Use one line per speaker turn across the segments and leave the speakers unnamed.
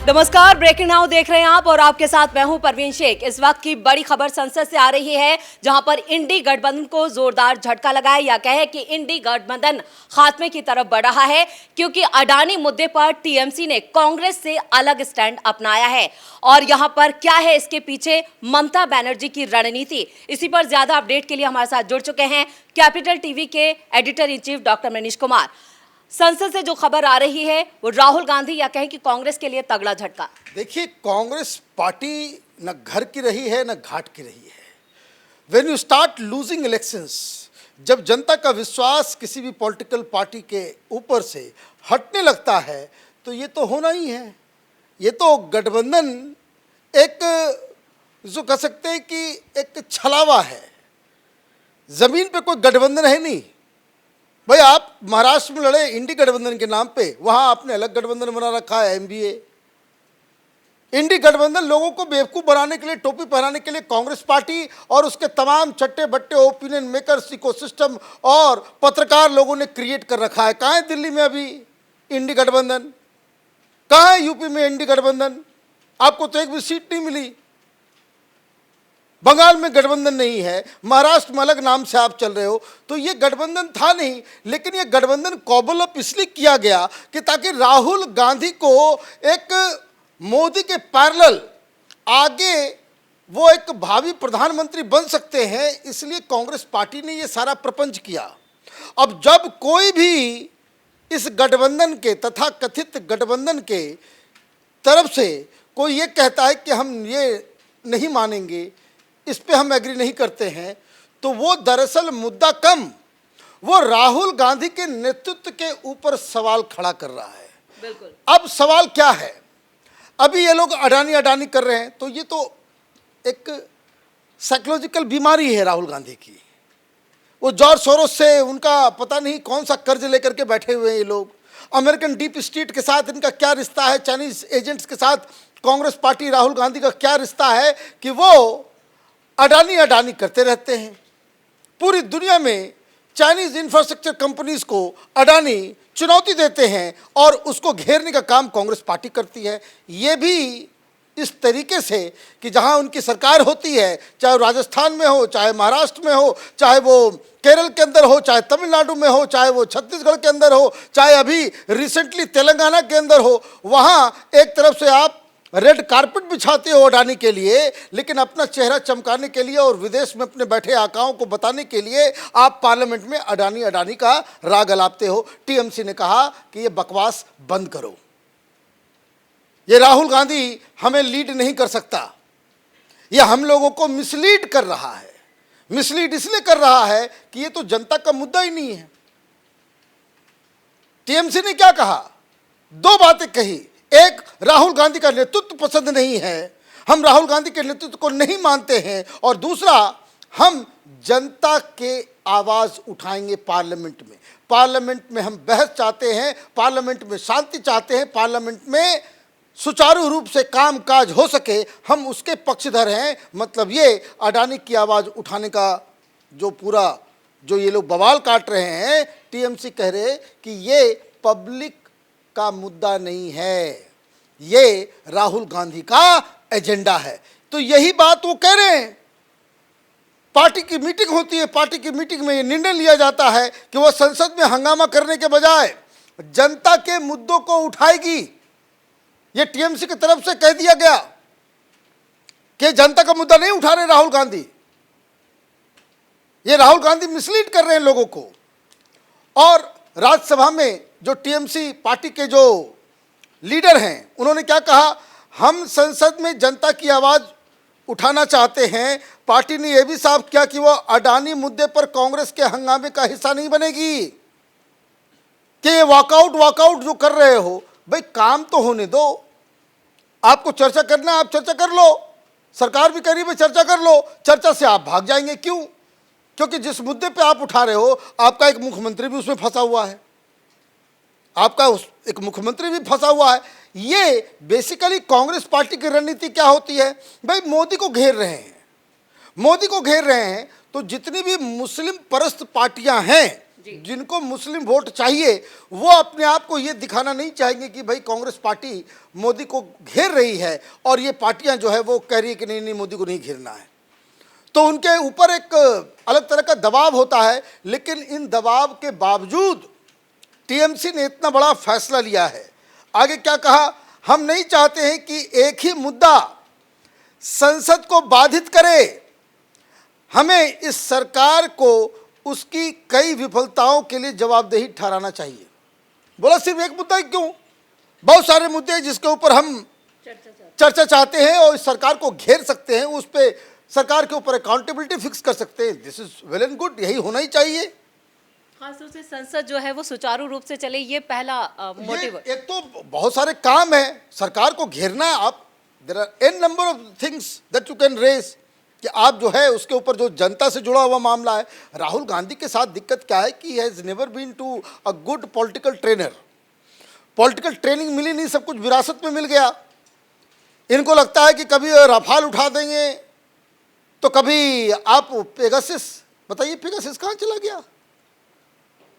नमस्कार, breaking now देख रहे हैं आप और आपके साथ मैं हूं परवीन शेख। इस वक्त की बड़ी खबर संसद से आ रही है, जहां पर इंडी गठबंधन को जोरदार झटका लगा है, या कहे कि इंडी गठबंधन खात्मे की तरफ बढ़ रहा है, क्योंकि अडानी मुद्दे पर टीएमसी ने कांग्रेस से अलग स्टैंड अपनाया है। और यहां पर क्या है इसके पीछे ममता बनर्जी की रणनीति, इसी पर ज्यादा अपडेट के लिए हमारे साथ जुड़ चुके हैं कैपिटल टीवी के editor in chief doctor Manish Kumar. संसद से जो खबर आ रही है वो राहुल गांधी या कहें कि कांग्रेस के लिए तगड़ा झटका।
देखिए, कांग्रेस पार्टी न घर की रही है न घाट की रही है। When you start losing elections, जब जनता का विश्वास किसी भी पॉलिटिकल पार्टी के ऊपर से हटने लगता है तो ये तो होना ही है। ये तो गठबंधन एक, जो कह सकते हैं कि एक छलावा है। जमीन पे कोई गठबंधन है नहीं भाई। आप महाराष्ट्र में लड़े इंडी गठबंधन के नाम पे, वहां आपने अलग गठबंधन बना रखा है, एमबीए। इंडी गठबंधन लोगों को बेवकूफ बनाने के लिए, टोपी पहनाने के लिए कांग्रेस पार्टी और उसके तमाम चट्टे बट्टे ओपिनियन मेकर्स, इकोसिस्टम और पत्रकार लोगों ने क्रिएट कर रखा है। कहाँ है दिल्ली में अभी इंडी गठबंधन? कहाँ है यूपी में इंडी गठबंधन? आपको तो एक भी सीट नहीं मिली। बंगाल में गठबंधन नहीं है, महाराष्ट्र में अलग नाम से आप चल रहे हो। तो ये गठबंधन था नहीं, लेकिन ये गठबंधन कॉबल अप इसलिए किया गया कि ताकि राहुल गांधी को एक मोदी के पैरेलल आगे वो एक भावी प्रधानमंत्री बन सकते हैं, इसलिए कांग्रेस पार्टी ने ये सारा प्रपंच किया। अब जब कोई भी इस गठबंधन के, तथा कथित गठबंधन के तरफ से कोई ये कहता है कि हम ये नहीं मानेंगे, इस पे हम एग्री नहीं करते हैं, तो वो दरअसल मुद्दा कम, वो राहुल गांधी के नेतृत्व के ऊपर सवाल खड़ा कर रहा है।
बिल्कुल।
अब सवाल क्या है? अभी ये लोग अडानी अडानी कर रहे हैं, तो ये तो एक साइकोलॉजिकल बीमारी है राहुल गांधी की। वो जॉर्ज सोरोस से उनका पता नहीं कौन सा कर्ज लेकर के बैठे हुए हैं ये लोग। अमेरिकन डीप स्टेट के साथ इनका क्या रिश्ता है, चाइनीज एजेंट्स के साथ कांग्रेस पार्टी राहुल गांधी का क्या रिश्ता है कि वो अडानी अडानी करते रहते हैं। पूरी दुनिया में चाइनीज इंफ्रास्ट्रक्चर कंपनीज को अडानी चुनौती देते हैं और उसको घेरने का काम कांग्रेस पार्टी करती है। ये भी इस तरीके से कि जहां उनकी सरकार होती है, चाहे वो राजस्थान में हो, चाहे महाराष्ट्र में हो, चाहे वो केरल के अंदर हो, चाहे तमिलनाडु में हो, चाहे वो छत्तीसगढ़ के अंदर हो, चाहे अभी रिसेंटली तेलंगाना के अंदर हो, वहां एक तरफ से आप रेड कारपेट बिछाते हो अडानी के लिए, लेकिन अपना चेहरा चमकाने के लिए और विदेश में अपने बैठे आकाओं को बताने के लिए आप पार्लियामेंट में अडानी अडानी का राग अलापते हो। टीएमसी ने कहा कि ये बकवास बंद करो, ये राहुल गांधी हमें लीड नहीं कर सकता, ये हम लोगों को मिसलीड कर रहा है। मिसलीड इसलिए कर रहा है कि ये तो जनता का मुद्दा ही नहीं है। टीएमसी ने क्या कहा? दो बातें कही। एक, राहुल गांधी का नेतृत्व पसंद नहीं है, हम राहुल गांधी के नेतृत्व को नहीं मानते हैं। और दूसरा, हम जनता के आवाज उठाएंगे पार्लियामेंट में। पार्लियामेंट में हम बहस चाहते हैं, पार्लियामेंट में शांति चाहते हैं, पार्लियामेंट में सुचारू रूप से कामकाज हो सके, हम उसके पक्षधर हैं। मतलब ये अडानी की आवाज उठाने का जो ये लोग बवाल काट रहे हैं, टीएमसी कह रहे कि ये पब्लिक का मुद्दा नहीं है, ये राहुल गांधी का एजेंडा है। तो यही बात वो कह रहे हैं। पार्टी की मीटिंग होती है, पार्टी की मीटिंग में ये निर्णय लिया जाता है कि वो संसद में हंगामा करने के बजाय जनता के मुद्दों को उठाएगी। ये टीएमसी की तरफ से कह दिया गया कि जनता का मुद्दा नहीं उठा रहे राहुल गांधी, ये राहुल गांधी मिसलीड कर रहे हैं लोगों को। और राज्यसभा में जो टीएमसी पार्टी के जो लीडर हैं, उन्होंने क्या कहा? हम संसद में जनता की आवाज उठाना चाहते हैं। पार्टी ने यह भी साफ किया कि वो अडानी मुद्दे पर कांग्रेस के हंगामे का हिस्सा नहीं बनेगी। कि ये वॉकआउट जो कर रहे हो, भाई काम तो होने दो। आपको चर्चा करना है, आप चर्चा कर लो, सरकार भी कह रही है चर्चा कर लो। चर्चा से आप भाग जाएंगे, क्यों? क्योंकि जिस मुद्दे पे आप उठा रहे हो, आपका एक मुख्यमंत्री भी उसमें फंसा हुआ है, आपका एक मुख्यमंत्री भी फंसा हुआ है। ये बेसिकली कांग्रेस पार्टी की रणनीति क्या होती है? भाई मोदी को घेर रहे हैं, मोदी को घेर रहे हैं, तो जितनी भी मुस्लिम परस्त पार्टियां हैं जिनको मुस्लिम वोट चाहिए, वो अपने आप को ये दिखाना नहीं चाहेंगे कि भाई कांग्रेस पार्टी मोदी को घेर रही है और ये पार्टियां जो है वो कह रही है कि नहीं नहीं मोदी को नहीं घेरना है। तो उनके ऊपर एक अलग तरह का दबाव होता है। लेकिन इन दबाव के बावजूद टीएमसी ने इतना बड़ा फैसला लिया है। आगे क्या कहा, हम नहीं चाहते हैं कि एक ही मुद्दा संसद को बाधित करे, हमें इस सरकार को उसकी कई विफलताओं के लिए जवाबदेही ठहराना चाहिए। बोला सिर्फ एक मुद्दा ही क्यों, बहुत सारे मुद्दे हैं जिसके ऊपर हम चर्चा चाहते हैं और इस सरकार को घेर सकते हैं, उस पर सरकार के ऊपर अकाउंटेबिलिटी फिक्स कर सकते हैं। This is well and good, यही होना ही चाहिए।
खासतौर से संसद जो है वो सुचारू रूप से चले, ये पहला मोटिव।
एक तो बहुत सारे काम है, सरकार को घेरना है। आप there are an number of things that you can raise कि आप जो है उसके ऊपर जो जनता से जुड़ा हुआ मामला है। राहुल गांधी के साथ दिक्कत क्या है कि has never been to a good political trainer. Political training मिली नहीं, सब कुछ विरासत में मिल गया। इनको लगता है कि कभी रफाल उठा देंगे तो कभी आप पेगासिस, बताइए पेगासिस कहाँ चला गया,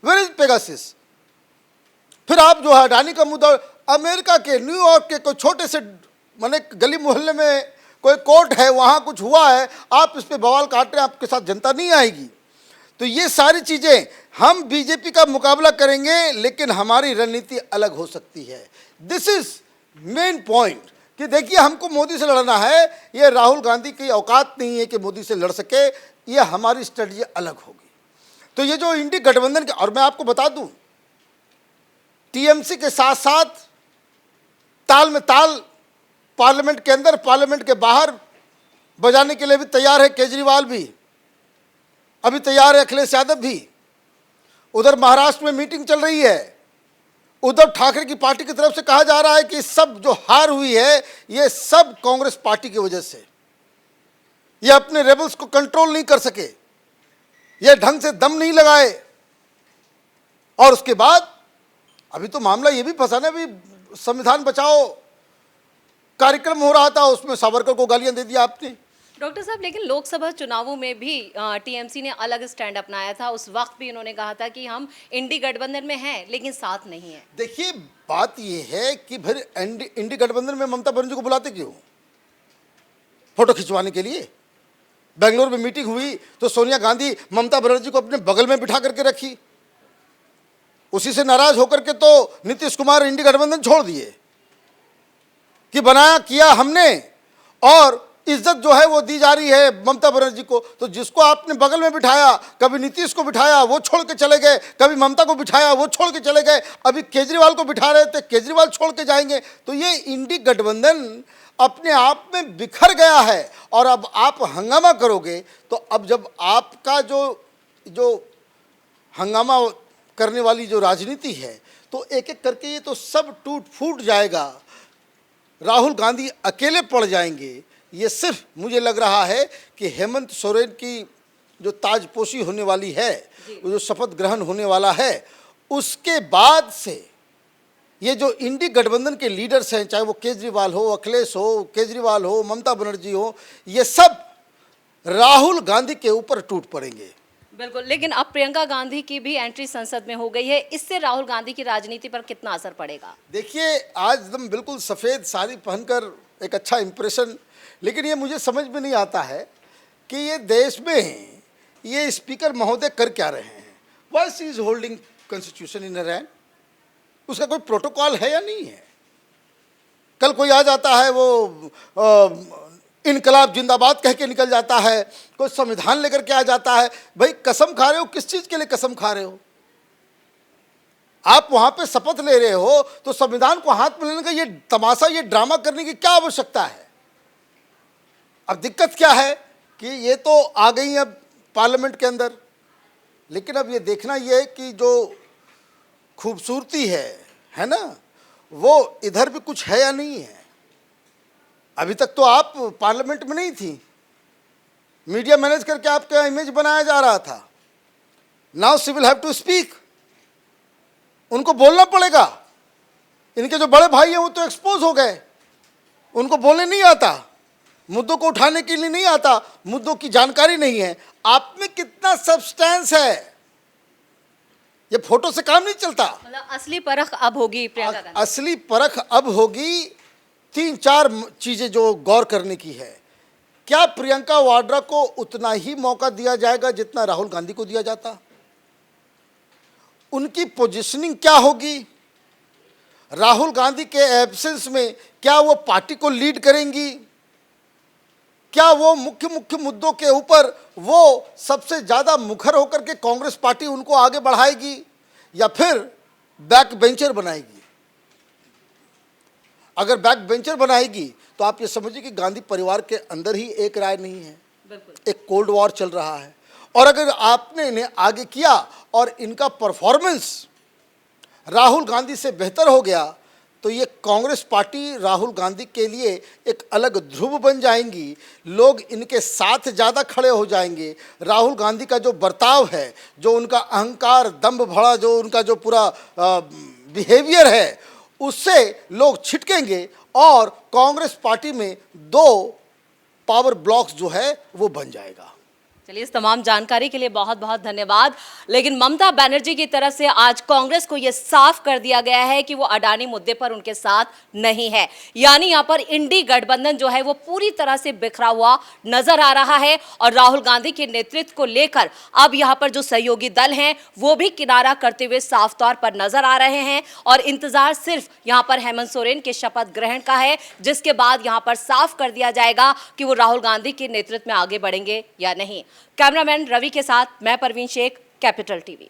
वेयर इज पेगासिस। फिर आप जो है अडानी का मुद्दा, अमेरिका के न्यूयॉर्क के कोई छोटे से माने गली मोहल्ले में कोई कोर्ट है, वहाँ कुछ हुआ है, आप इस पे बवाल काट रहे हैं, आपके साथ जनता नहीं आएगी। तो ये सारी चीज़ें, हम बीजेपी का मुकाबला करेंगे लेकिन हमारी रणनीति अलग हो सकती है। दिस इज मेन पॉइंट कि देखिए हमको मोदी से लड़ना है, ये राहुल गांधी की औकात नहीं है कि मोदी से लड़ सके, ये हमारी स्ट्रेटजी अलग होगी। तो ये जो इंडी गठबंधन के, और मैं आपको बता दूं टीएमसी के साथ साथ ताल में ताल पार्लियामेंट के अंदर पार्लियामेंट के बाहर बजाने के लिए भी तैयार है। केजरीवाल भी अभी तैयार है, अखिलेश यादव भी। उधर महाराष्ट्र में मीटिंग चल रही है। उद्धव ठाकरे की पार्टी की तरफ से कहा जा रहा है कि सब जो हार हुई है ये सब कांग्रेस पार्टी की वजह से, ये अपने रेबल्स को कंट्रोल नहीं कर सके, ये ढंग से दम नहीं लगाए। और उसके बाद अभी तो मामला ये भी फंसा ना, अभी संविधान बचाओ कार्यक्रम हो रहा था, उसमें सावरकर को गालियां दे दिया आपने।
डॉक्टर साहब, लेकिन लोकसभा चुनावों में भी टीएमसी ने अलग स्टैंड अपनाया था। उस वक्त भी इन्होंने कहा था कि हम इंडी गठबंधन में हैं लेकिन साथ नहीं है।
देखिए बात ये है कि फिर इंडी गठबंधन में ममता बनर्जी को बुलाते क्यों, फोटो खिंचवाने के लिए। बेंगलोर में मीटिंग हुई तो सोनिया गांधी ममता बनर्जी को अपने बगल में बिठा करके रखी। उसी से नाराज होकर के तो नीतीश कुमार इंडी गठबंधन छोड़ दिए कि बनाया किया हमने, और इज्जत जो है वो दी जा रही है ममता बनर्जी को। तो जिसको आपने बगल में बिठाया, कभी नीतीश को बिठाया वो छोड़ के चले गए, कभी ममता को बिठाया वो छोड़ के चले गए, अभी केजरीवाल को बिठा रहे थे केजरीवाल छोड़ के जाएंगे। तो ये इंडी गठबंधन अपने आप में बिखर गया है। और अब आप हंगामा करोगे तो अब जब आपका जो हंगामा करने वाली जो राजनीति है तो एक एक करके ये तो सब टूट फूट जाएगा। राहुल गांधी अकेले पड़ जाएंगे। ये सिर्फ मुझे लग रहा है कि हेमंत सोरेन की जो ताजपोशी होने वाली है, वो जो शपथ ग्रहण होने वाला है, उसके बाद से ये जो इंडी गठबंधन के लीडर्स हैं, चाहे वो केजरीवाल हो, अखिलेश हो, केजरीवाल हो, ममता बनर्जी हो, ये सब राहुल गांधी के ऊपर टूट पड़ेंगे।
बिल्कुल, लेकिन अब प्रियंका गांधी की भी एंट्री संसद में हो गई है, इससे राहुल गांधी की राजनीति पर कितना असर पड़ेगा?
देखिए आज एकदम बिल्कुल सफ़ेद साड़ी पहनकर एक अच्छा इंप्रेशन, लेकिन ये मुझे समझ में नहीं आता है कि ये देश में ये स्पीकर महोदय कर क्या रहे हैं। Why she is holding constitution in hand, उसका कोई प्रोटोकॉल है या नहीं है। कल कोई आ जाता है वो इनकलाब जिंदाबाद कह के निकल जाता है, कोई संविधान लेकर के आ जाता है। भाई कसम खा रहे हो, किस चीज़ के लिए कसम खा रहे हो? आप वहाँ पे शपथ ले रहे हो तो संविधान को हाथ में लेने का ये तमाशा, ये ड्रामा करने की क्या आवश्यकता है? अब दिक्कत क्या है कि ये तो आ गई अब पार्लियामेंट के अंदर, लेकिन अब ये देखना ये है कि जो खूबसूरती है ना, वो इधर भी कुछ है या नहीं है। अभी तक तो आप पार्लियामेंट में नहीं थी, मीडिया मैनेज करके आपका इमेज बनाया जा रहा था। Now she will have to speak, उनको बोलना पड़ेगा। इनके जो बड़े भाई हैं वो तो एक्सपोज हो गए, उनको बोलने नहीं आता, मुद्दों को उठाने के लिए नहीं आता, मुद्दों की जानकारी नहीं है। आप में कितना सब्सटेंस है, ये फोटो से काम नहीं चलता।
मतलब असली परख अब होगी प्रियंका गांधी।
असली परख अब होगी। 3-4 चीजें जो गौर करने की है। क्या प्रियंका वाड्रा को उतना ही मौका दिया जाएगा जितना राहुल गांधी को दिया जाता? उनकी पोजीशनिंग क्या होगी? राहुल गांधी के एब्सेंस में क्या वो पार्टी को लीड करेंगी? क्या वो मुख्य मुद्दों के ऊपर वो सबसे ज्यादा मुखर होकर के कांग्रेस पार्टी उनको आगे बढ़ाएगी या फिर बैक बेंचर बनाएगी? अगर बैक बेंचर बनाएगी तो आप ये समझिए कि गांधी परिवार के अंदर ही एक राय नहीं है, एक कोल्ड वॉर चल रहा है। और अगर आपने इन्हें आगे किया और इनका परफॉर्मेंस राहुल गांधी से बेहतर हो गया तो ये कांग्रेस पार्टी राहुल गांधी के लिए एक अलग ध्रुव बन जाएंगी। लोग इनके साथ ज़्यादा खड़े हो जाएंगे। राहुल गांधी का जो बर्ताव है, जो उनका अहंकार, दंभ भड़ा, जो उनका जो पूरा बिहेवियर है, उससे लोग छिटकेंगे और कांग्रेस पार्टी में 2 पावर ब्लॉक्स जो है वो बन जाएगा।
चलिए, इस तमाम जानकारी के लिए बहुत बहुत धन्यवाद। लेकिन ममता बनर्जी की तरफ से आज कांग्रेस को यह साफ कर दिया गया है कि वो अडानी मुद्दे पर उनके साथ नहीं है। यानी यहाँ पर इंडी गठबंधन जो है वो पूरी तरह से बिखरा हुआ नजर आ रहा है और राहुल गांधी के नेतृत्व को लेकर अब यहाँ पर जो सहयोगी दल हैं वो भी किनारा करते हुए साफ तौर पर नजर आ रहे हैं। और इंतजार सिर्फ यहाँ पर हेमंत सोरेन के शपथ ग्रहण का है, जिसके बाद यहाँ पर साफ कर दिया जाएगा कि वो राहुल गांधी के नेतृत्व में आगे बढ़ेंगे या नहीं। कैमरामैन रवि के साथ मैं परवीन शेख, कैपिटल टीवी।